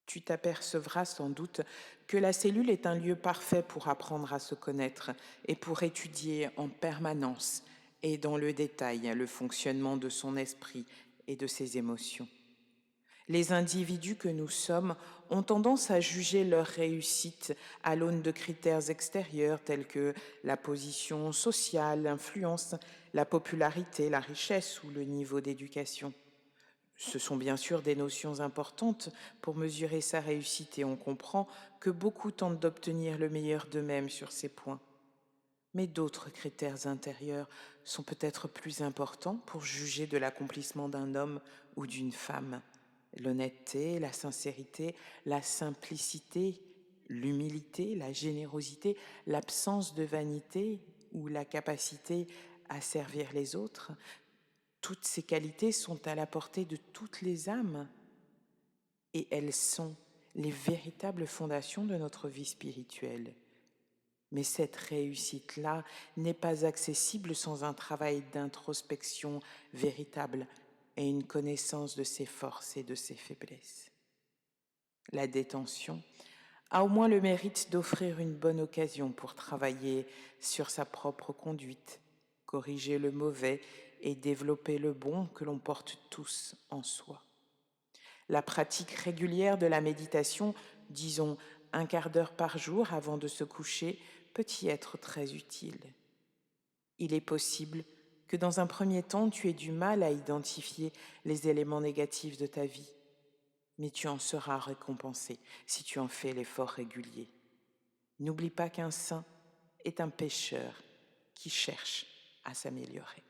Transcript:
Tu t'apercevras sans doute que la cellule est un lieu parfait pour apprendre à se connaître et pour étudier en permanence et dans le détail le fonctionnement de son esprit et de ses émotions. Les individus que nous sommes ont tendance à juger leur réussite à l'aune de critères extérieurs tels que la position sociale, l'influence, la popularité, la richesse ou le niveau d'éducation. Ce sont bien sûr des notions importantes pour mesurer sa réussite et on comprend que beaucoup tentent d'obtenir le meilleur d'eux-mêmes sur ces points. Mais d'autres critères intérieurs sont peut-être plus importants pour juger de l'accomplissement d'un homme ou d'une femme. L'honnêteté, la sincérité, la simplicité, l'humilité, la générosité, l'absence de vanité ou la capacité à servir les autres, toutes ces qualités sont à la portée de toutes les âmes et elles sont les véritables fondations de notre vie spirituelle. Mais cette réussite-là n'est pas accessible sans un travail d'introspection véritable et une connaissance de ses forces et de ses faiblesses. La détention a au moins le mérite d'offrir une bonne occasion pour travailler sur sa propre conduite, corriger le mauvais et développer le bon que l'on porte tous en soi. La pratique régulière de la méditation, disons un quart d'heure par jour avant de se coucher, peut y être très utile. Il est possible que dans un premier temps, tu aies du mal à identifier les éléments négatifs de ta vie, mais tu en seras récompensé si tu en fais l'effort régulier. N'oublie pas qu'un saint est un pécheur qui cherche à s'améliorer.